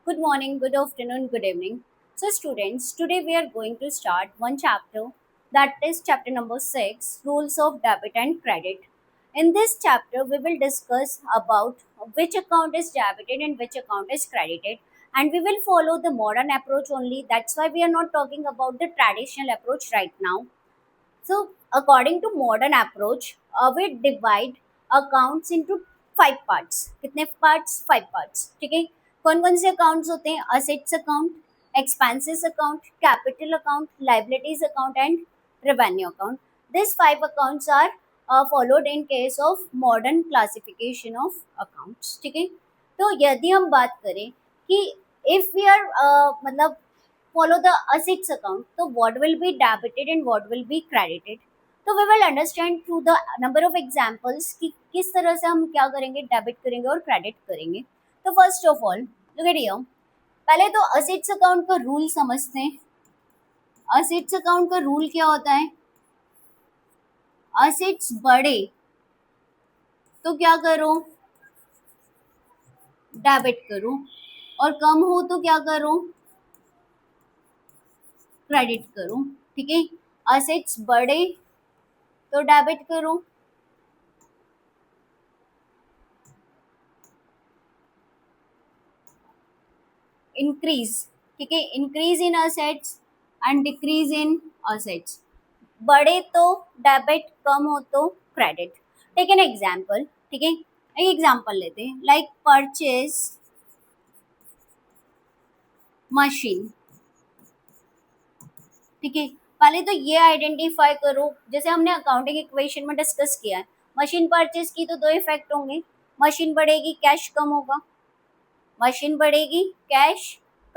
Good morning, good afternoon, good evening. So, students, today we are going to start one chapter that is chapter number 6 Rules of Debit and Credit. In this chapter, we will discuss about which account is debited and which account is credited, and we will follow the modern approach only. That's why we are not talking about the traditional approach right now. So, according to modern approach, we divide accounts into 5 parts. कितने parts? 5 parts. ठीक है. कौन कौन से accounts होते हैं? Assets account, expenses account, capital account, liabilities account, and revenue account. These 5 accounts are followed in case of modern classification of accounts. ठीक है. तो यदि हम बात करें कि if we are मतलब follow the assets account, so what will be debited and what will be credited. तो we will understand through the number of examples कि किस तरह से हम क्या करेंगे, डेबिट करेंगे और क्रेडिट करेंगे. तो first of all look at here. पहले तो असेट्स अकाउंट का रूल समझते हैं. असेट्स अकाउंट का रूल क्या होता है? असेट्स बढ़े तो क्या करो, डेबिट करो, और कम हो तो क्या करो, क्रेडिट करो. ठीक है. असेट्स बढ़े तो डेबिट करो, इंक्रीज. ठीक है. Increase in assets and decrease in assets. बढ़े तो डेबिट, कम हो तो क्रेडिट. Take an example. ठीक है. एक एग्जाम्पल लेते हैं, लाइक परचेज मशीन. ठीक है. पहले तो ये आइडेंटिफाई करो, जैसे हमने अकाउंटिंग इक्वेशन में डिस्कस किया है, मशीन परचेज की तो दो इफेक्ट होंगे. मशीन बढ़ेगी, कैश कम होगा. मशीन बढ़ेगी, कैश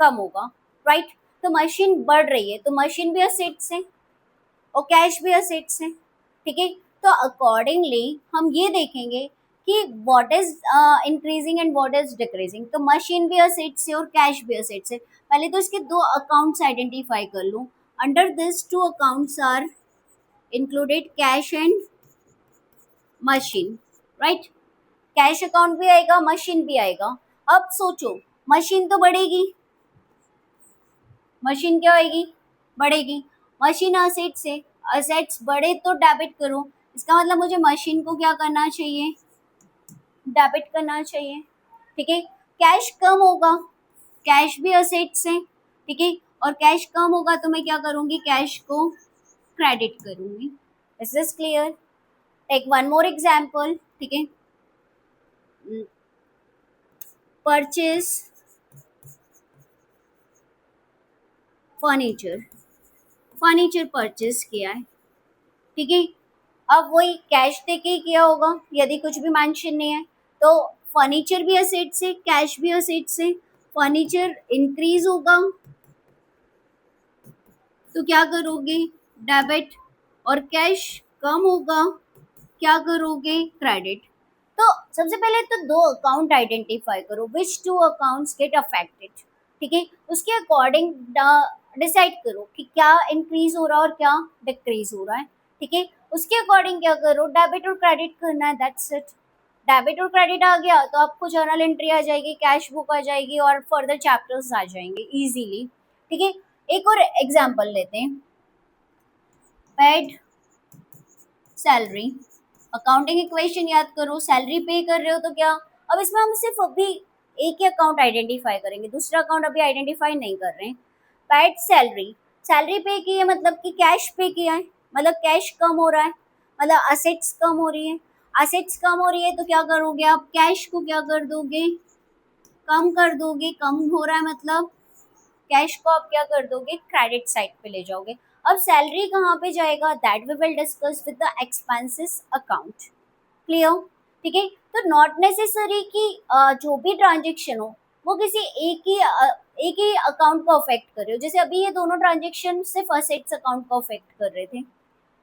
कम होगा. राइट. तो मशीन बढ़ रही है तो मशीन भी असेट्स है और कैश भी असेट्स है. ठीक है. तो अकॉर्डिंगली हम ये देखेंगे कि what is increasing and what is decreasing. तो मशीन भी असेट्स है और कैश भी असेट्स है. पहले तो इसके दो अकाउंट्स आइडेंटिफाई कर लो. Under this two accounts are included cash and machine. Right. Cash account भी आएगा, मशीन भी आएगा. अब सोचो, मशीन तो बढ़ेगी, मशीन क्या होएगी, बढ़ेगी. मशीन असेट्स है, असेट्स बढ़े तो डेबिट करो. इसका मतलब मुझे मशीन को क्या करना चाहिए, डेबिट करना चाहिए. ठीक है. कैश कम होगा, कैश भी असेट्स है. ठीक है. और कैश कम होगा तो मैं क्या करूंगी, कैश को क्रेडिट करूंगी. Is this clear? Take one more example. ठीक है. Purchase furniture. फर्नीचर परचेज किया है. ठीक है. अब वही कैश दे के ही किया होगा यदि कुछ भी मेंशन नहीं है. तो फर्नीचर भी असेट्स है, कैश भी असेट्स है. फर्नीचर इंक्रीज होगा तो क्या करोगे, डेबिट. और कैश कम होगा, क्या करोगे, क्रेडिट. तो सबसे पहले तो दो अकाउंट आइडेंटिफाई करो, विच टू अकाउंट्स गेट अफेक्टेड. ठीक है. उसके अकॉर्डिंग डिसाइड करो कि क्या इंक्रीज हो रहा है और क्या डिक्रीज हो रहा है. ठीक है. उसके अकॉर्डिंग क्या करो, डेबिट और क्रेडिट करना है. That's it. डेबिट और क्रेडिट आ गया तो आपको जर्नल एंट्री आ जाएगी, कैश बुक आ जाएगी और फर्दर चैप्टर्स आ जाएंगे इजीली. ठीक है. एक और एग्जांपल लेते हैं. Paid salary. अकाउंटिंग इक्वेशन याद करो, सैलरी पे कर रहे हो तो क्या. अब इसमें हम सिर्फ अभी एक ही अकाउंट आइडेंटिफाई करेंगे, दूसरा अकाउंट अभी आइडेंटिफाई नहीं कर रहे हैं. Paid salary. सैलरी पे की है मतलब कि कैश पे किया है, मतलब कैश कम हो रहा है, मतलब असेट्स कम हो रही है. असेट्स कम हो रही है तो क्या करोगे आप, कैश को क्या कर दोगे, कम कर दोगे. कम हो रहा है मतलब कैश को आप क्या कर दोगे, क्रेडिट साइड पे ले जाओगे. अब सैलरी कहाँ पे जाएगा, that we will discuss with the expenses account. Clear? ठीक है. तो नॉट नेसेसरी कि जो भी ट्रांजेक्शन हो वो किसी एक ही अकाउंट को अफेक्ट कर रहे हो. जैसे अभी ये दोनों ट्रांजेक्शन सिर्फ असेट्स अकाउंट को अफेक्ट कर रहे थे.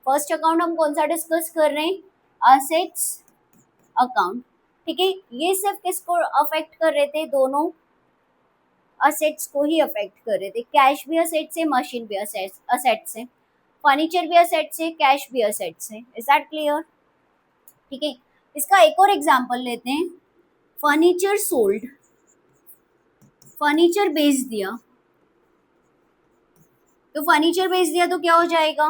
फर्स्ट अकाउंट हम कौन सा डिस्कस कर रहे हैं, असेट्स अकाउंट. ठीक है. ये सिर्फ किसको अफेक्ट कर रहे थे, दोनों असेट्स को ही अफेक्ट कर रहे थे. कैश भी असेट्स है, मशीन भी असेट्स है, फर्नीचर भी असेट्स है, कैश भी असेट्स है. Is that clear? ठीक है. इसका एक और एग्जांपल लेते हैं. Furniture sold. फर्नीचर बेच दिया, तो फर्नीचर बेच दिया तो क्या हो जाएगा,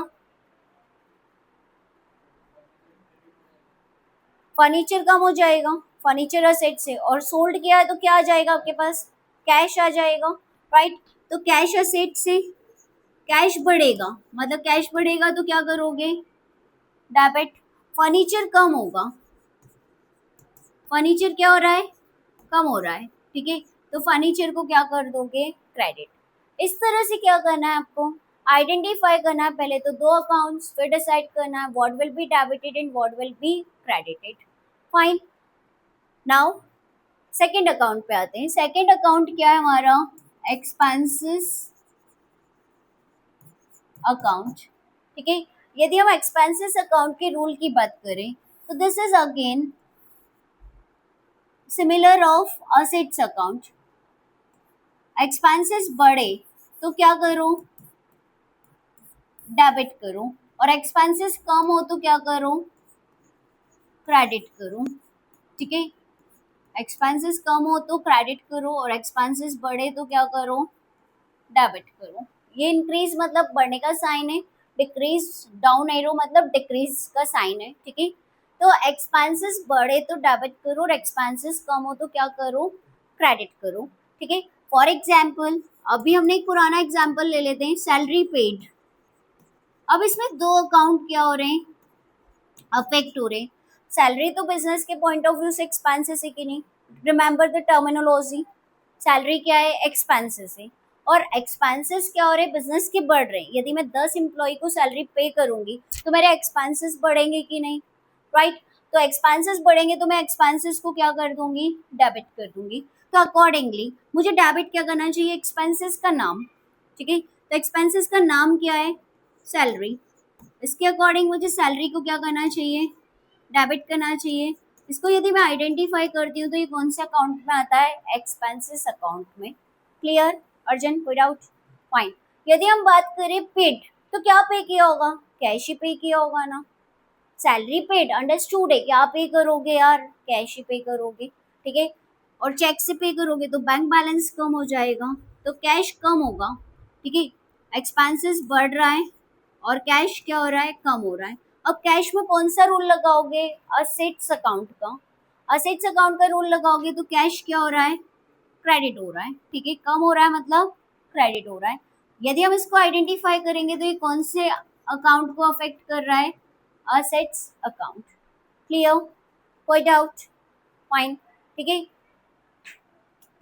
फर्नीचर कम हो जाएगा, फर्नीचर असेट से, और सोल्ड किया है तो क्या आ जाएगा आपके पास, कैश आ जाएगा, राइट। तो कैश असेट से कैश बढ़ेगा, मतलब कैश बढ़ेगा तो क्या करोगे, डेबिट। फर्नीचर कम होगा, फर्नीचर क्या हो रहा है, कम हो रहा है, ठीक है। तो फर्नीचर को क्या कर दोगे, क्रेडिट। इस तरह से क्या करना है आपको, आइडेंटिफाई करना है पहले तो दो अकाउंट्स, फिर डिसाइड करना है what will be debited and what will be credited. Fine, now second account पे आते हैं। सेकेंड अकाउंट क्या है हमारा, एक्सपेंसेस अकाउंट, ठीक है। यदि हम एक्सपेंसेस अकाउंट के रूल की बात करें तो this is again similar of assets account. Expenses बढ़े तो क्या करो, डेबिट करो, और एक्सपेंसेस कम हो तो क्या करो, क्रेडिट करो, ठीक है। एक्सपेंसेस कम हो तो क्रेडिट करो, और एक्सपेंसेस बढ़े तो क्या करो, डेबिट करो। ये इंक्रीज मतलब बढ़ने का साइन है, डिक्रीज डाउन एरो मतलब डिक्रीज का साइन है, ठीक है। तो एक्सपेंसेस बढ़े तो डेबिट करो, और एक्सपेंसेस कम हो तो क्या करो, क्रेडिट करो, ठीक है। फॉर एग्जाम्पल, अभी हमने एक पुराना एग्जाम्पल ले लेते हैं, सैलरी पेड। अब इसमें दो अकाउंट क्या हो रहे हैं, अफेक्ट हो रहे हैं। सैलरी तो बिजनेस के पॉइंट ऑफ व्यू से एक्सपेंसेस है कि नहीं, रिमेंबर द टर्मिनोलॉजी। सैलरी क्या है, एक्सपेंसेस है, और एक्सपेंसेस क्या हो रहे हैं, बिजनेस के बढ़ रहे हैं। यदि मैं 10 एम्प्लॉय को सैलरी पे करूंगी तो मेरे एक्सपेंसेस बढ़ेंगे कि नहीं, राइट। तो एक्सपेंसेस बढ़ेंगे तो मैं एक्सपेंसेस को क्या कर दूंगी, डेबिट कर दूंगी। तो अकॉर्डिंगली मुझे डेबिट क्या करना चाहिए, एक्सपेंसेस का नाम, ठीक है। तो एक्सपेंसेस का नाम क्या है, सैलरी। इसके अकॉर्डिंग मुझे सैलरी को क्या करना चाहिए, डेबिट करना चाहिए। इसको यदि मैं आइडेंटिफाई करती हूँ तो ये कौन से अकाउंट में आता है, एक्सपेंसेस अकाउंट में। क्लियर, अर्जेंट, कोई डाउट, फाइन। यदि हम बात करें पेड, तो क्या पे किया होगा, कैश ही पे किया होगा ना। सैलरी पेड अंडरस्टूड है, क्या पे करोगे यार, कैश ही पे करोगे, ठीक है। और चेक से पे करोगे तो बैंक बैलेंस कम हो जाएगा, तो कैश कम होगा, ठीक है। एक्सपेंसेस बढ़ रहा है और कैश क्या हो रहा है, कम हो रहा है। अब कैश में कौन सा रूल लगाओगे, असेट्स अकाउंट का। असेट्स अकाउंट का रूल लगाओगे तो कैश क्या हो रहा है, क्रेडिट हो रहा है, ठीक है। कम हो रहा है मतलब क्रेडिट हो रहा है। यदि हम इसको आइडेंटिफाई करेंगे तो ये कौन से अकाउंट को अफेक्ट कर रहा है, असेट्स अकाउंट। क्लियर, कोई डाउट, फाइन, ठीक है।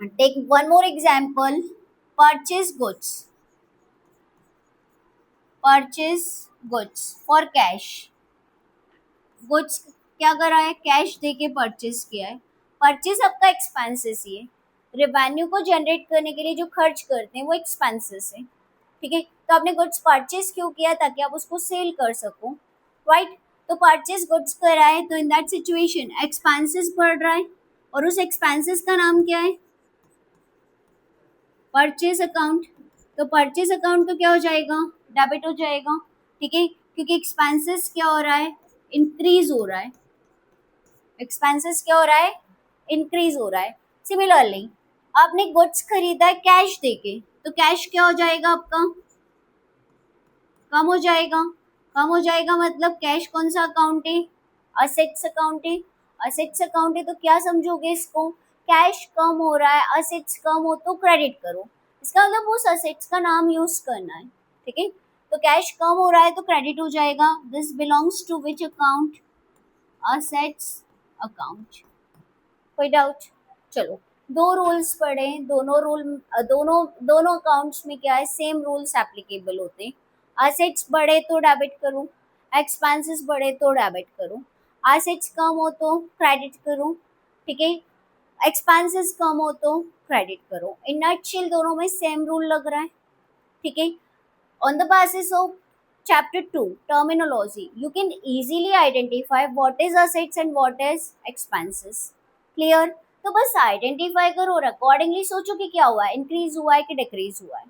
Take one more example, purchase goods, purchase goods for cash. Goods क्या करा है, कैश दे के परचेज किया है। परचेज आपका एक्सपेंसेस ही है, रेवेन्यू को जनरेट करने के लिए जो खर्च करते हैं वो एक्सपेंसेस है, ठीक है। तो आपने गुड्स परचेज क्यों किया, ताकि आप उसको सेल कर सको, राइट। तो परचेज गुड्स करा है तो इन दैट सिचुएशन एक्सपेंसेस बढ़ रहा है, और उस एक्सपेंसेस का नाम क्या है, परचेज अकाउंट। तो परचेज अकाउंट तो क्या हो जाएगा, डेबिट हो जाएगा, ठीक है। क्योंकि एक्सपेंसेस क्या हो रहा है, इंक्रीज हो रहा है, एक्सपेंसेस क्या हो रहा है, इंक्रीज हो रहा है। सिमिलरली आपने गुड्स खरीदा है कैश देके, तो कैश क्या हो जाएगा आपका, कम हो जाएगा। कम हो जाएगा मतलब कैश कौन सा अकाउंट है, असेट्स अकाउंट है। असेट्स अकाउंट है तो क्या समझोगे इसको, कैश कम हो रहा है, असेट्स कम हो तो क्रेडिट करो। इसका मतलब उस असेट्स का नाम यूज करना है, ठीक है। तो कैश कम हो रहा है तो क्रेडिट हो जाएगा। This belongs to which account, assets account. कोई डाउट, चलो। दो रूल्स पढ़े, दोनों रूल, दोनों दोनों अकाउंट्स में क्या है, सेम रूल्स एप्लीकेबल होते हैं। असेट्स बढ़े तो डेबिट करो, एक्सपेंसेस बढ़े तो डेबिट करो। असेट्स कम हो तो क्रेडिट करो, ठीक है। एक्सपेंसेस कम हो तो क्रेडिट करो। इन नटशेल दोनों में सेम रूल लग रहा है, ठीक है। On the basis of chapter 2 terminology, you can easily identify what is assets and what is expenses. Clear? तो बस आइडेंटिफाई करो और अकॉर्डिंगली सोचो कि क्या हुआ है, इंक्रीज हुआ है कि डिक्रीज हुआ है,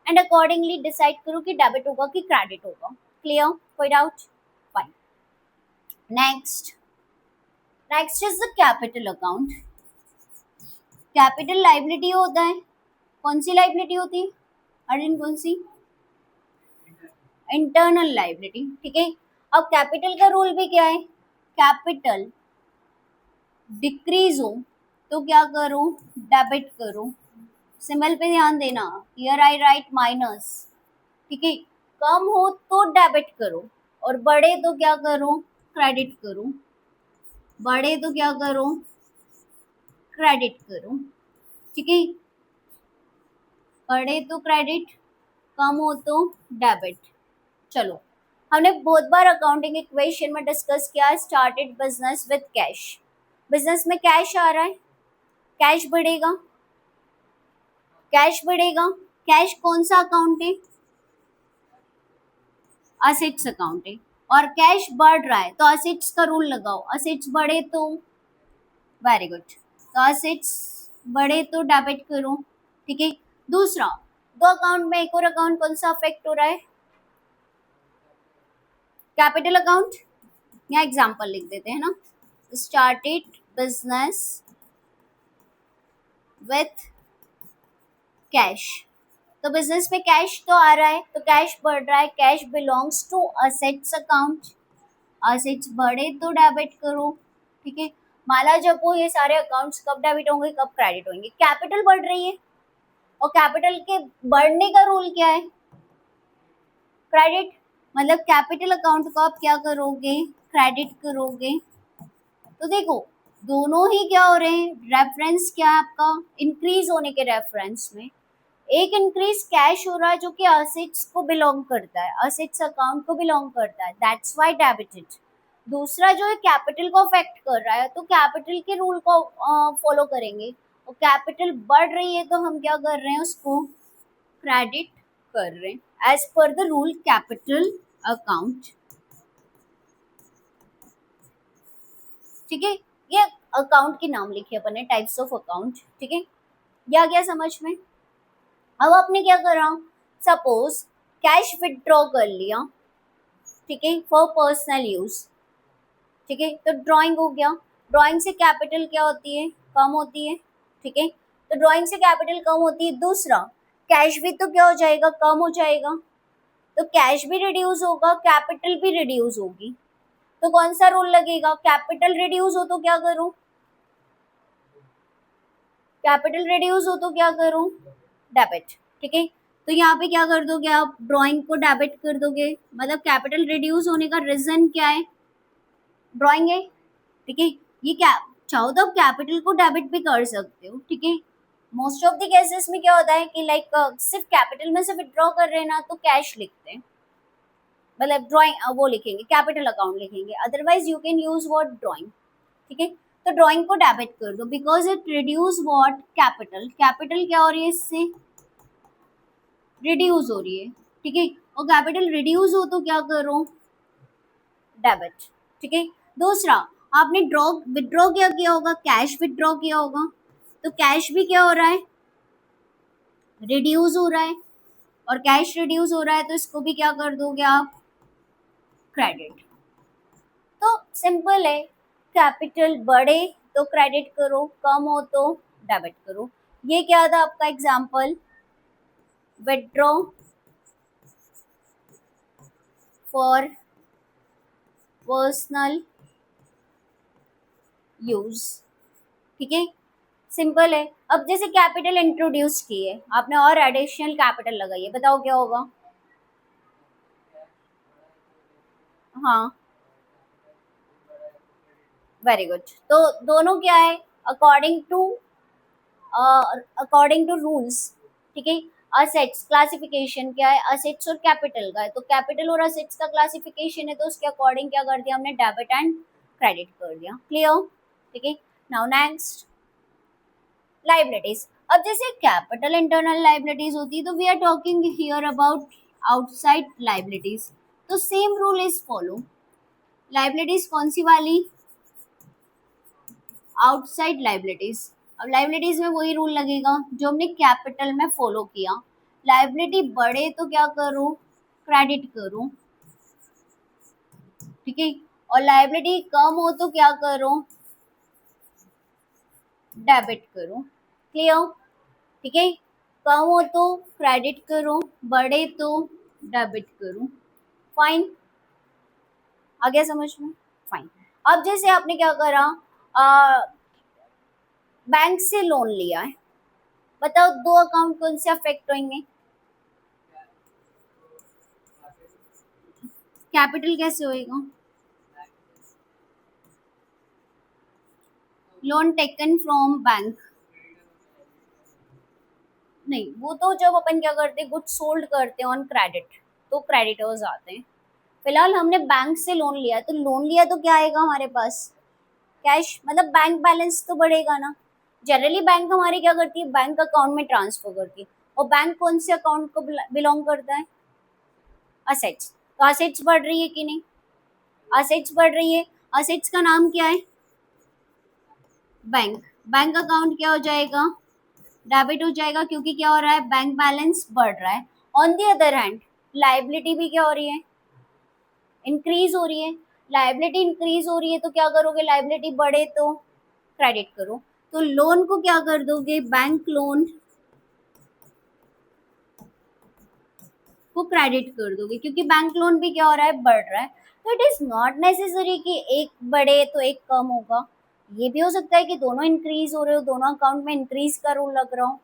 एंड अकॉर्डिंगली डिसाइड करो कि डेबिट होगा कि क्रेडिट होगा। क्लियर, कोई doubt, fine. Next, next is the capital account. Capital liability होता है, कौन सी लाइबिलिटी होती है अर्जुन, कौन सी? इंटरनल लाइबिलिटी, ठीक है। अब कैपिटल का रूल भी क्या है, कैपिटल डिक्रीज हो तो क्या करो, डेबिट करो। सिंबल पे ध्यान देना, हियर आई राइट माइनस, ठीक है। कम हो तो डेबिट करो और बढ़े तो क्या करो, क्रेडिट करो। बढ़े तो क्या करो, क्रेडिट करो, ठीक है। बढ़े तो क्रेडिट, कम हो तो डेबिट। चलो, हमने बहुत बार अकाउंटिंग इक्वेशन में डिस्कस किया, started business with cash. Business में कैश आ रहा है, कैश बढ़ेगा, कैश बढ़ेगा। कैश कौन सा अकाउंट है, असेट्स अकाउंट है। और कैश बढ़ रहा है तो असेट्स का रूल लगाओ, असेट्स बढ़े तो, वेरी गुड, तो असेट्स बढ़े तो डेबिट करो, ठीक है। दूसरा, दो अकाउंट में एक और अकाउंट कौन सा अफेक्ट हो रहा है, कैपिटल अकाउंट। यहाँ एग्जांपल लिख देते हैं ना, स्टार्टेड बिजनेस विथ कैश। तो बिजनेस में कैश तो आ रहा है तो कैश बढ़ रहा है, cash belongs to assets account. Assets बढ़े तो डेबिट करो, ठीक है। माला जपो, ये सारे अकाउंट्स कब डेबिट होंगे कब क्रेडिट होंगे, कैपिटल बढ़ रही है और कैपिटल के बढ़ने का रूल क्या है, क्रेडिट। मतलब कैपिटल अकाउंट को आप क्या करोगे, क्रेडिट करोगे। तो देखो, दोनों ही क्या हो रहे हैं, रेफरेंस क्या है आपका, इंक्रीज होने के रेफरेंस में। एक इंक्रीज कैश हो रहा है जो कि असेट्स को बिलोंग करता है, असेट्स अकाउंट को बिलोंग करता है, दैट्स व्हाई डेबिटेड। दूसरा जो है कैपिटल को अफेक्ट कर रहा है तो कैपिटल के रूल को फॉलो करेंगे, और कैपिटल बढ़ रही है तो हम क्या कर रहे हैं, उसको क्रेडिट कर रहे हैं as per the rule capital account, ठीक है। ये अकाउंट के नाम लिखे अपन ने, टाइप्स ऑफ अकाउंट, ठीक है। ये आ गया समझ में। अब आपने क्या करा, सपोज कैश विथड्रॉ कर लिया, ठीक है, फॉर पर्सनल यूज, ठीक है। तो ड्राइंग हो गया, ड्राइंग से कैपिटल क्या होती है, कम होती है, ठीक है। तो ड्राइंग से कैपिटल कम होती है। दूसरा, कैश भी तो क्या हो जाएगा, कम हो जाएगा, तो कैश भी रिड्यूस होगा, कैपिटल भी रिड्यूस होगी। तो कौन सा रूल लगेगा, कैपिटल रिड्यूस हो तो क्या करूं, कैपिटल रिड्यूस हो तो क्या करूं, डेबिट, ठीक है। तो यहाँ पे क्या कर दोगे आप, ड्राइंग को डेबिट कर दोगे, मतलब कैपिटल रिड्यूस होने का रीजन क्या है, ड्राइंग है, ठीक है। ये क्या, चाहो तो कैपिटल को डेबिट भी कर सकते हो, ठीक है। मोस्ट ऑफ द केसेस में क्या होता है कि लाइक सिर्फ कैपिटल में से विड्रॉ कर रहे हैं ना तो कैश लिखते हैं, मतलब ड्राइंग वो लिखेंगे, कैपिटल अकाउंट लिखेंगे, otherwise you can use what, drawing, ठीक है। तो ड्राइंग को डेबिट कर दो because it reduce what, capital. Capital क्या हो रही है, इससे रिड्यूस हो रही है, ठीक है। और कैपिटल रिड्यूस हो तो क्या करो, डेबिट, ठीक है। दूसरा, आपने ड्रॉ विड्रॉ क्या किया होगा, कैश विड्रॉ किया होगा, तो कैश भी क्या हो रहा है, रिड्यूस हो रहा है, और कैश रिड्यूस हो रहा है तो इसको भी क्या कर दोगे आप, क्रेडिट। तो सिंपल है, कैपिटल बढ़े तो क्रेडिट करो, कम हो तो डेबिट करो। ये क्या था आपका example, withdraw for personal use, ठीक है। सिंपल है। अब जैसे कैपिटल इंट्रोड्यूस किए आपने और एडिशनल कैपिटल लगाइए, बताओ क्या होगा, हाँ, वेरी गुड। तो दोनों क्या है, अकॉर्डिंग टू रूल्स, ठीक है। असेट्स क्लासिफिकेशन क्या है, असेट्स और कैपिटल का है, तो कैपिटल और असेट्स का क्लासिफिकेशन है तो उसके अकॉर्डिंग क्या कर दिया हमने, डेबिट एंड क्रेडिट कर दिया, क्लियर, ठीक है। Now next, liabilities. अब जैसे कैपिटल इंटरनल लाइबिलिटीज होती है तो we are talking here about outside liabilities, तो same rule is follow. Liabilities कौन सी वाली, आउटसाइड लाइबिलिटीज। अब लाइबिलिटीज में वही रूल लगेगा जो हमने कैपिटल में फॉलो किया, लाइबिलिटी बढ़े तो क्या करो, क्रेडिट करो, ठीक है। और लाइबिलिटी कम हो तो क्या करो, डेबिट करो, क्लियर, ठीक है। कम हो तो क्रेडिट करो, बढ़े तो डेबिट करो। फाइन, आ गया समझ में? फाइन। अब जैसे आपने क्या करा, बैंक से लोन लिया है, बताओ दो अकाउंट कौन से अफेक्ट होंगे? कैपिटल कैसे होएगा? Loan taken from bank. नहीं, वो तो जब अपन क्या करते हैं, गुड्स सोल्ड करते हैं ऑन क्रेडिट, तो क्रेडिटर्स आते हैं। फिलहाल हमने बैंक से लोन लिया, तो लोन लिया तो क्या आएगा हमारे पास? कैश, मतलब बैंक बैलेंस तो बढ़ेगा ना। जनरली बैंक हमारी क्या करती है, बैंक अकाउंट में ट्रांसफर करती है। और बैंक कौन से अकाउंट को बिलोंग करता है? असेट्स। तो असेट्स बढ़ रही है कि नहीं? असेट्स बढ़ रही है। असेट्स का नाम क्या है? बैंक। बैंक अकाउंट क्या हो जाएगा? डेबिट हो जाएगा, क्योंकि क्या हो रहा है, बैंक बैलेंस बढ़ रहा है। On the other hand liability भी क्या हो रही है? इंक्रीज हो रही है। लाइबिलिटी इंक्रीज हो रही है, तो क्या करोगे, लाइबिलिटी बढ़े तो क्रेडिट करो। तो लोन को क्या कर दोगे, बैंक लोन को क्रेडिट कर दोगे, क्योंकि बैंक लोन भी क्या हो रहा है, बढ़ रहा है। तो इट इज नॉट नेसेसरी कि एक बढ़े तो एक कम होगा। ये भी हो सकता है कि दोनों इंक्रीज हो रहे हो, दोनों अकाउंट में इंक्रीज का रूल लग रहा हो,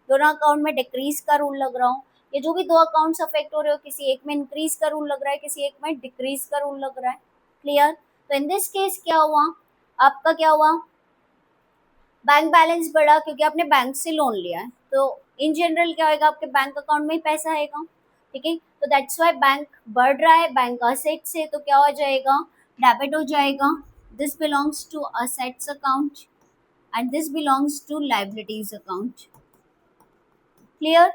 दोनों अकाउंट में डिक्रीज का रूल लग रहा हो। ये जो भी दो अकाउंट्स अफेक्ट हो रहे हो, किसी एक में इंक्रीज का रूल लग रहा है, किसी एक में डिक्रीज का रूल लग रहा है। क्लियर? तो इन दिस केस क्या हुआ, आपका क्या हुआ, बैंक बैलेंस बढ़ा क्योंकि आपने बैंक से लोन लिया है। तो इन जनरल क्या होगा, आपके बैंक अकाउंट में ही पैसा आएगा। ठीक है, तो दैट्स वाई बैंक बढ़ रहा है, बैंक असेट से, तो क्या हो जाएगा, डेबिट हो जाएगा। This belongs to assets account and this belongs to liabilities account. Clear?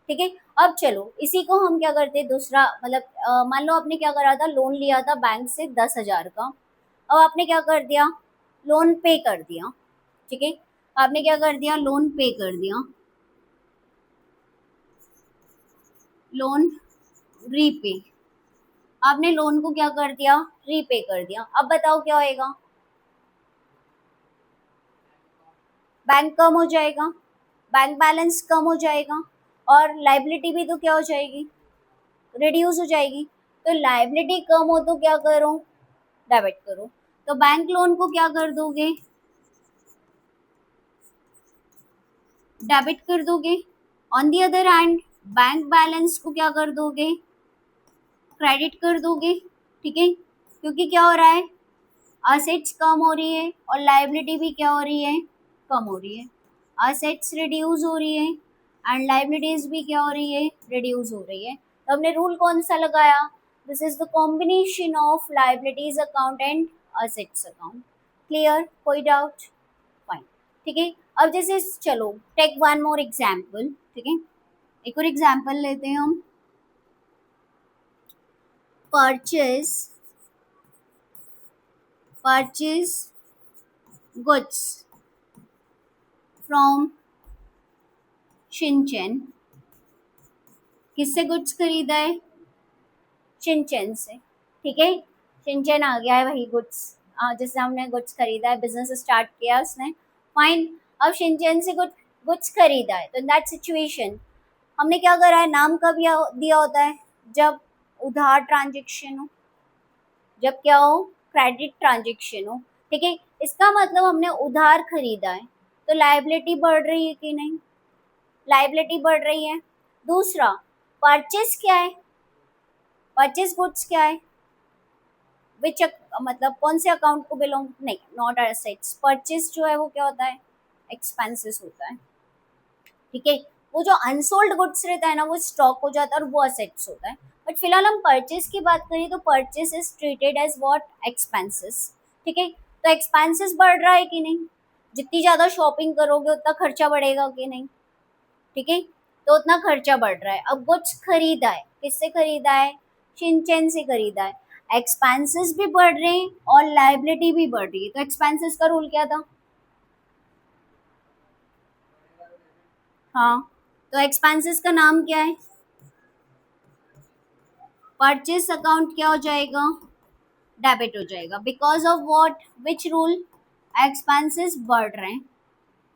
ठीक है। अब चलो इसी को हम क्या करते हैं, दूसरा मतलब मान लो आपने क्या करा था, लोन लिया था बैंक से 10,000 का। अब आपने क्या कर दिया, लोन पे कर दिया। ठीक है, आपने क्या कर दिया, लोन पे कर दिया, लोन रीपे। आपने लोन को क्या कर दिया, रीपे कर दिया। अब बताओ क्या होएगा, बैंक कम हो जाएगा, बैंक बैलेंस कम हो जाएगा, और लाइबिलिटी भी तो क्या हो जाएगी, रिड्यूस हो जाएगी। तो लाइबिलिटी कम हो तो क्या करो, डेबिट करो। तो बैंक लोन को क्या कर दोगे, डेबिट कर दोगे। On the other hand bank balance को क्या कर दोगे, क्रेडिट कर दोगे। ठीक है, क्योंकि क्या हो रहा है, असेट्स कम हो रही है और लाइबिलिटी भी क्या हो रही है, कम हो रही है। असेट्स रिड्यूस हो रही है एंड लाइबिलिटीज भी क्या हो रही है, रिड्यूस हो रही है। तो हमने रूल कौन सा लगाया, this is the combination of liabilities account and assets account. Clear? कोई डाउट? फाइन। ठीक है, अब जैसे चलो टेक वन मोर एग्जाम्पल। ठीक है, एक और एग्जाम्पल लेते हैं हम। Purchase purchase goods from Shinchan. किससे गुड्स खरीदा है, शिनचेन से। ठीक है, शिनचेन आ गया है वही गुड्स, जिससे हमने गुड्स खरीदा है, बिजनेस स्टार्ट किया उसने। फाइन। अब शिनचेन से गुड्स खरीदा है, तो इन दैट सिचुएशन हमने क्या करा है, नाम कब दिया होता है, जब उधार ट्रांजेक्शन हो, जब क्या हो, क्रेडिट ट्रांजेक्शन हो। ठीक है, इसका मतलब हमने उधार खरीदा है, तो लायबिलिटी बढ़ रही है कि नहीं, लायबिलिटी बढ़ रही है। दूसरा, परचेस क्या है, परचेस गुड्स क्या है, विच मतलब कौन से अकाउंट को बिलोंग, नहीं नॉट एसेट्स, परचेस जो है वो क्या होता है, एक्सपेंसेस होता है। ठीक है, वो जो अनसोल्ड गुड्स रहता है ना, वो स्टॉक हो जाता है और वो असेट्स होता है। बट फिलहाल हम परचेस की बात करें तो purchase is treated as what, expenses. ठीक है, तो एक्सपेंसेस बढ़ रहा है कि नहीं, जितनी ज्यादा शॉपिंग करोगे उतना खर्चा बढ़ेगा कि नहीं। ठीक है, तो उतना खर्चा बढ़ रहा है। अब गुड्स खरीदा है, किससे खरीदा है, शिनचेन से खरीदा है। एक्सपेंसेस भी बढ़ रहे हैं और लाइबिलिटी भी बढ़ रही है, तो एक्सपेंसेस का रूल क्या था, हाँ, तो एक्सपेंसेस का नाम क्या है, परचेस अकाउंट क्या हो जाएगा, डेबिट हो जाएगा। Because of what, which rule, expenses बढ़ रहे हैं।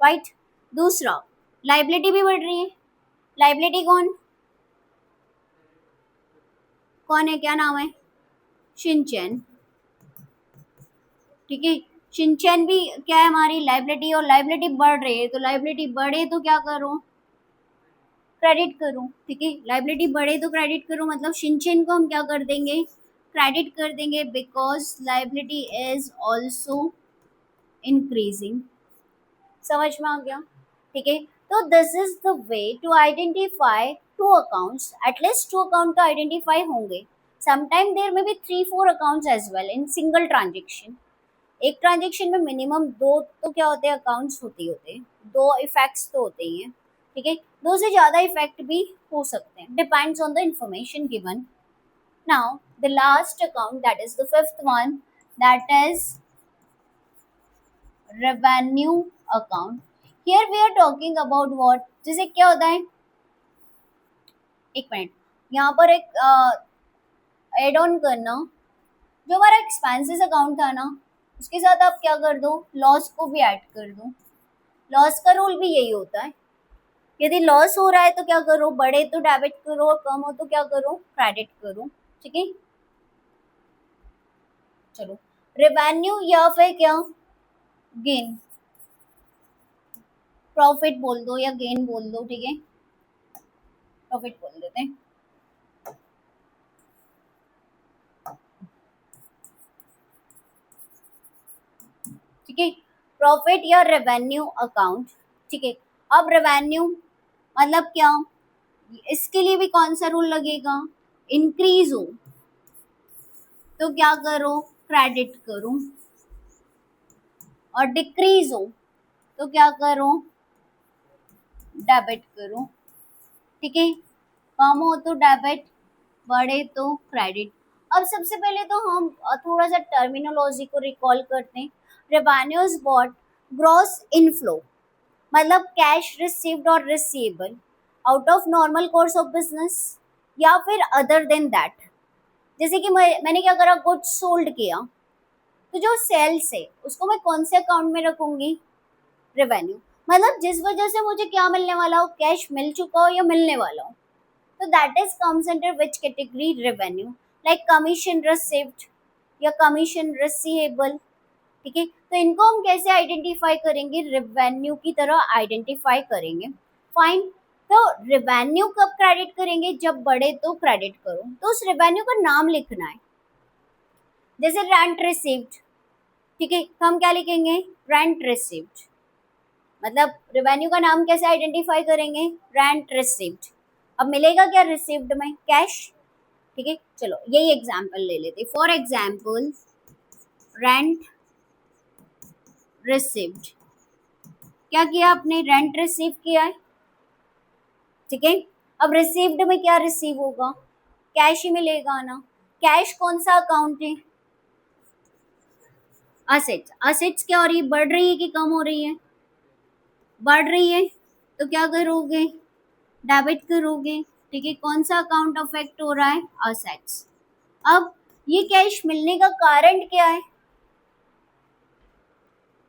राइट। दूसरा, लाइबिलिटी भी बढ़ रही है, लाइबिलिटी कौन कौन है, क्या नाम है? शिनचैन। ठीक है, शिनचैन भी क्या है हमारी लाइबिलिटी, और लाइबिलिटी बढ़ रही है, तो लाइबिलिटी बढ़े तो क्या करो, क्रेडिट करो। ठीक है, लाइबिलिटी बढ़े तो क्रेडिट करो, मतलब शिनचैन को हम क्या कर देंगे, क्रेडिट कर देंगे, because liability is also increasing. समझ में आ गया? ठीक है, तो this is the way to identify two accounts, at least two account तो आइडेंटिफाई होंगे, sometime there may be 3-4 accounts as well in single transaction. एक ट्रांजेक्शन में मिनिमम दो तो क्या होते हैं, अकाउंट्स होते हैं, दो इफेक्ट्स तो होते ही हैं। ठीक है, दो से ज्यादा इफेक्ट भी हो सकते हैं, depends on the information given. Now the last account, that is the fifth one, that is revenue account. Here we are talking about what, जैसे क्या होता है, एक मिनट, यहाँ पर एक एड ऑन करना, जो हमारा एक्सपेंसेस अकाउंट था ना, उसके साथ आप क्या कर दो, लॉस को भी ऐड कर दो। लॉस का रूल भी यही होता है, यदि लॉस हो रहा है तो क्या करो, बढ़े तो डेबिट करो, और कम हो तो क्या करो, क्रेडिट करो। ठीक है, चलो, रेवेन्यू या फिर क्या, गेन, प्रॉफिट बोल दो या गेन बोल दो। ठीक है, प्रॉफिट बोल देते हैं। ठीक है, प्रॉफिट या रेवेन्यू अकाउंट। ठीक है, अब रेवेन्यू मतलब क्या, इसके लिए भी कौन सा रूल लगेगा, इंक्रीज हो तो क्या करो, क्रेडिट करो, और डिक्रीज हो तो क्या करो, डेबिट करो। ठीक है, कम हो तो डेबिट, बढ़े तो क्रेडिट। अब सबसे पहले तो हम थोड़ा सा टर्मिनोलॉजी को रिकॉल करते हैं। Revenue is what, gross inflow, मतलब कैश रिसीव्ड और receivable out of normal course of business, या फिर अदर देन दैट। जैसे कि मैंने क्या करा, गुड्स सोल्ड किया, तो जो सेल्स है उसको मैं कौन से अकाउंट में रखूंगी, रेवेन्यू। मतलब जिस वजह से मुझे क्या मिलने वाला हो, कैश मिल चुका हो या मिलने वाला हो, तो that is comes under which category, revenue. Like commission received या कमीशन रिसीवेबल। ठीक है, तो इनको हम कैसे आइडेंटिफाई करेंगे, रेवेन्यू की तरह आइडेंटिफाई करेंगे। फाइन, तो रेवेन्यू कब क्रेडिट करेंगे, जब बढ़े तो क्रेडिट करो, तो उस रेवेन्यू का नाम लिखना है। जैसे रेंट रिसीव्ड, ठीक है, तो हम क्या लिखेंगे, रेंट रिसीव्ड। मतलब रेवेन्यू का नाम कैसे आइडेंटिफाई करेंगे, रेंट रिसीव्ड। अब मिलेगा क्या रिसीव्ड में, कैश। ठीक है, चलो यही एग्जांपल ले लेते, फॉर एग्जांपल रेंट रिसीव्ड, क्या किया आपने, रेंट रिसीव किया है। ठीक है, अब रिसीव्ड में क्या रिसीव होगा, कैश ही मिलेगा ना। कैश कौन सा अकाउंट है, असेट्स। असेट्स क्या हो रही है, बढ़ रही है कि कम हो रही है, बढ़ रही है, तो क्या करोगे, डेबिट करोगे। ठीक है, कौन सा अकाउंट अफेक्ट हो रहा है, असेट्स। अब ये कैश मिलने का कारण क्या है,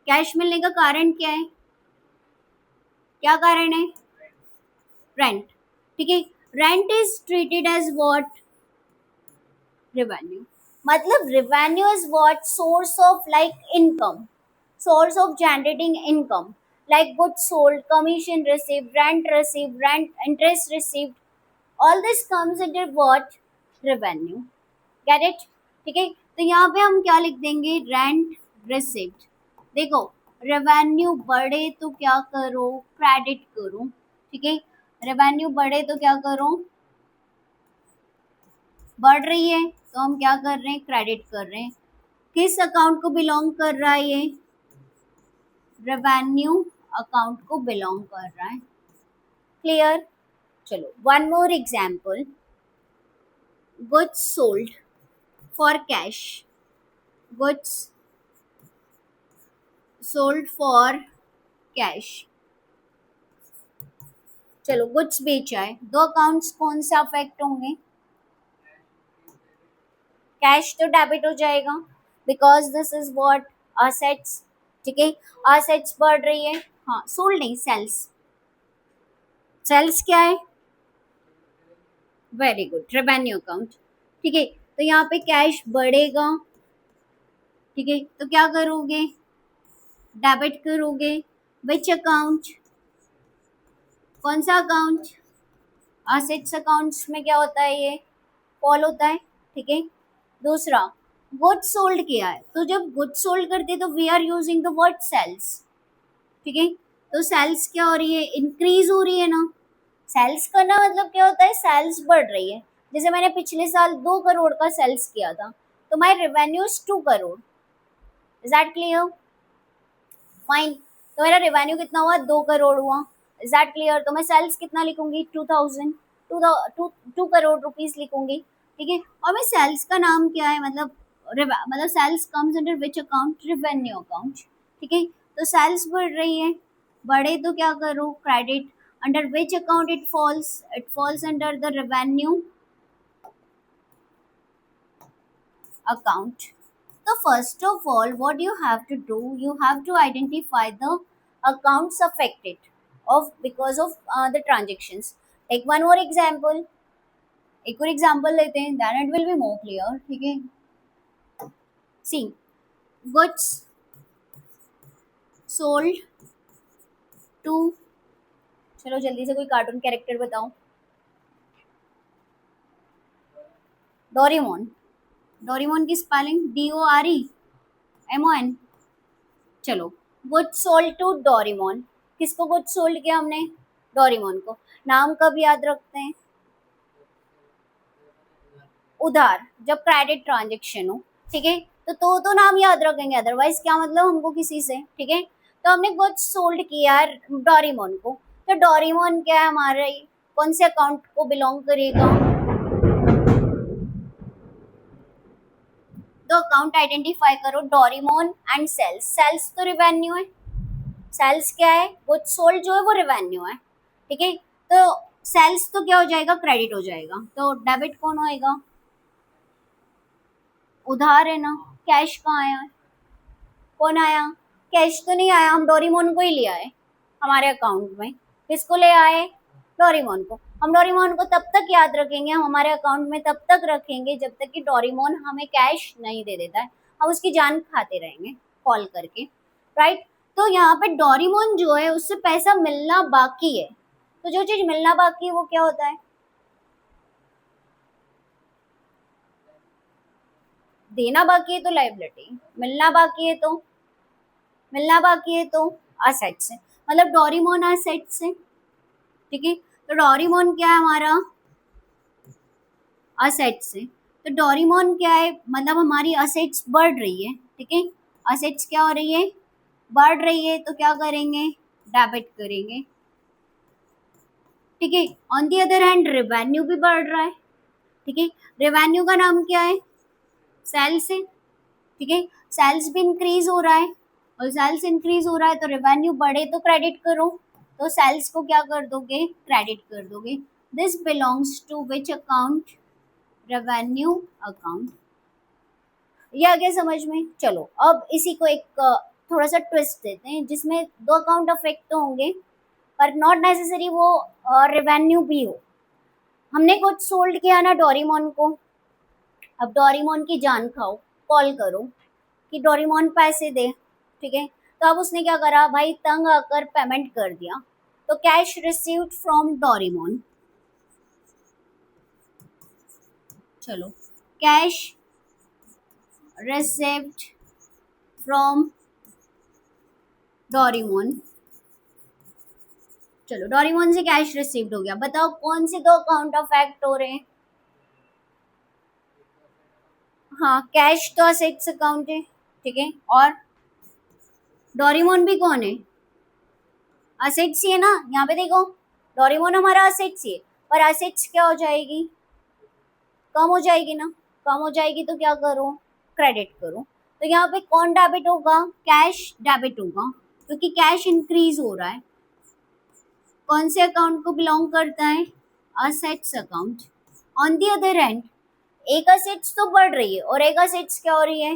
कैश मिलने का कारण क्या है, क्या कारण है, रेंट। ठीक है, rent is treated as what, revenue. मतलब revenue is what, source of like income, source of generating income, like goods sold, commission received, rent received, rent interest received, all this comes under what, revenue। get it? ठीक है, तो यहाँ पे हम क्या लिख देंगे, रेंट रिसिव्ड। देखो, रेवेन्यू बढ़े तो क्या करो, क्रेडिट करो। ठीक है, रेवेन्यू बढ़े तो क्या करो, बढ़ रही है तो हम क्या कर रहे हैं, क्रेडिट कर रहे हैं। किस अकाउंट को बिलोंग कर रहा है ये, रेवेन्यू अकाउंट को बिलोंग कर रहा है। क्लियर? चलो one more example, goods sold for cash, goods sold for cash. चलो गुड्स बेचा है, दो अकाउंट्स कौन से अफेक्ट होंगे, कैश तो डेबिट हो जाएगा, because this is what, assets. ठीक है, असेट्स बढ़ रही है, हाँ सोल्ड नहीं, सेल्स। सेल्स क्या है, वेरी गुड, रेवेन्यू अकाउंट। ठीक है, तो यहाँ पे कैश बढ़ेगा। ठीक है, तो क्या करोगे, डेबिट करोगे। विच अकाउंट, कौन सा अकाउंट, असेट्स अकाउंट्स में क्या होता है, ये फॉल होता है। ठीक है, दूसरा गुड्स सोल्ड किया है, तो जब गुड्स सोल्ड करते हैं तो we are using the word sales. ठीक है, तो सेल्स क्या हो रही है, इंक्रीज हो रही है ना। सेल्स करना मतलब क्या होता है, सेल्स बढ़ रही है। जैसे मैंने पिछले साल 2 करोड़ का सेल्स किया था, तो my revenue 2 crore. Is that clear, fine. तो मेरा रेवेन्यू कितना हुआ, 2 करोड़ हुआ। इज दैट क्लियर, तो मैं सेल्स कितना लिखूंगी, 2000, 2 करोड़ रुपीज लिखूंगी। ठीक है, और मैं सेल्स का नाम क्या है, मतलब sales comes under which account, revenue account. ठीक है, तो सेल्स बढ़ रही है, बढ़े तो क्या करो, credit. Under which account it falls under the revenue account. So first of all, what you have to do, you have to identify the accounts affected of because of the transactions. Take one more example. एक और example लेते हैं, then it will be more clear. ठीक है, see, goods sold to, चलो जल्दी से कोई कार्टून कैरेक्टर बताओ, डोरेमोन। डोरेमोन की स्पेलिंग DOREMON। चलो, गुड्स सोल्ड टू डोरेमोन, किसको गुड्स सोल्ड किया हमने, डोरेमोन को। नाम कब याद रखते हैं, उधार, जब क्रेडिट ट्रांजेक्शन हो। ठीक है, तो नाम याद रखेंगे, अदरवाइज क्या मतलब हमको किसी से। ठीक है, तो हमने गुड्स सोल्ड किया है डोरेमोन को, तो डोरेमोन क्या है हमारे, कौन से अकाउंट को बिलोंग करेगा, तो अकाउंट आइडेंटिफाई करो, डोरेमोन एंड सेल्स। सेल्स तो रिवेन्यू है, सेल्स क्या है, गुड्स सोल्ड जो है वो रेवेन्यू है। ठीक है, तो सेल्स तो क्या हो जाएगा, क्रेडिट हो जाएगा, तो डेबिट कौन होएगा, उधार है ना। कैश कहाँ आया, कौन आया, कैश तो नहीं आया, हम डोरेमोन को ही ले आए हमारे अकाउंट में। किसको ले आए, डोरेमोन को। हम डोरेमोन को तब तक याद रखेंगे, हम हमारे अकाउंट में तब तक रखेंगे जब तक कि डोरेमोन हमें कैश नहीं दे देता है, हम उसकी जान खाते रहेंगे कॉल करके, राइट। तो यहाँ पे डोरेमोन जो है उससे पैसा मिलना बाकी है, तो जो चीज मिलना बाकी है वो क्या होता है, देना बाकी है तो लाइबिलिटी, मिलना बाकी है तो असेट्स है, मतलब डोरेमोन असेट्स है। ठीक है, तो डोरेमोन क्या है हमारा, असेट्स है। तो डोरेमोन क्या है, मतलब हमारी असेट्स बढ़ रही है। ठीक है, असेट्स क्या हो रही है, बढ़ रही है, तो क्या करेंगे, डेबिट करेंगे। ठीक है, on the other hand revenue भी बढ़ रहा है। ठीक है, रेवेन्यू का नाम क्या है, सेल्स है। ठीक है, सेल्स भी इंक्रीज हो रहा है, और सेल्स इंक्रीज हो रहा है तो रेवेन्यू बढ़े तो क्रेडिट करो, तो सेल्स को क्या कर दोगे, क्रेडिट कर दोगे। This belongs to which account, revenue account. ये आ गया समझ में। चलो अब इसी को एक थोड़ा सा ट्विस्ट देते हैं, जिसमें 2 अकाउंट अफेक्ट तो होंगे पर नॉट नेसेसरी वो रेवेन्यू भी हो। हमने कुछ सोल्ड किया ना डोरेमोन को, अब डोरेमोन की जान खाओ, कॉल करो कि डोरेमोन पैसे दे। ठीक है, तो अब उसने क्या करा भाई, तंग आकर पेमेंट कर दिया, तो कैश रिसीव्ड फ्रॉम डोरेमोन। चलो, कैश रिसीव्ड फ्रॉम डोरेमोन। चलो, डोरेमोन से कैश रिसीव्ड हो गया, बताओ कौन से 2 अकाउंट अफेक्ट हो रहे हैं। हाँ, कैश तो असेट्स अकाउंट है। ठीक है, और डोरेमोन भी कौन है, असेट्स ही है ना। यहाँ पे देखो, डोरेमोन हमारा असेट्स ही है, पर असेट्स क्या हो जाएगी, कम हो जाएगी ना। कम हो जाएगी तो क्या करो, क्रेडिट करो। तो यहाँ पे कौन डेबिट होगा, कैश डेबिट होगा, क्योंकि कैश इंक्रीज हो रहा है। कौन से अकाउंट को बिलोंग करता है, assets account. On the other hand एक असेट्स तो बढ़ रही है और एक असेट्स क्या हो रही है,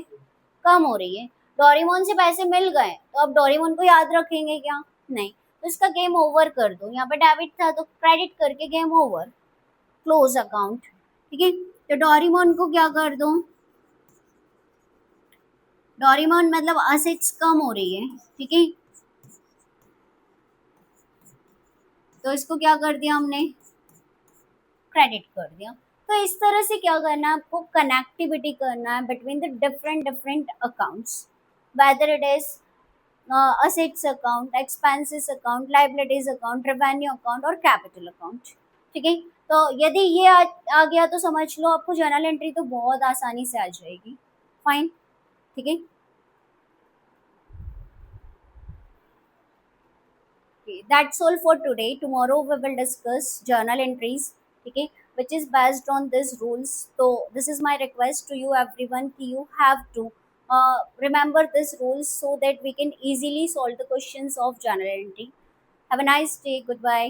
कम हो रही है। डोरेमोन से पैसे मिल गए तो अब डोरेमोन को याद रखेंगे क्या, नहीं, तो इसका गेम ओवर कर दो। यहाँ पे डेबिट था तो क्रेडिट करके गेम ओवर, क्लोज अकाउंट, ठीक है। तो डोरेमोन को क्या कर दो, डोरेमोन मतलब असेट्स कम हो रही है, ठीक है, तो इसको क्या कर दिया हमने, क्रेडिट कर दिया। तो इस तरह से क्या करना है आपको, कनेक्टिविटी करना है between the different different accounts, whether it is assets account, expenses account, liabilities account, revenue account और कैपिटल अकाउंट, ठीक है। तो यदि ये आ गया तो समझ लो आपको जर्नल एंट्री तो बहुत आसानी से आ जाएगी, फाइन, ठीक है। Okay, that's all for today. Tomorrow we will discuss journal entries, okay, which is based on these rules. So this is my request to you, everyone, कि you have to remember these rules so that we can easily solve the questions of journal entry. Have a nice day. Goodbye.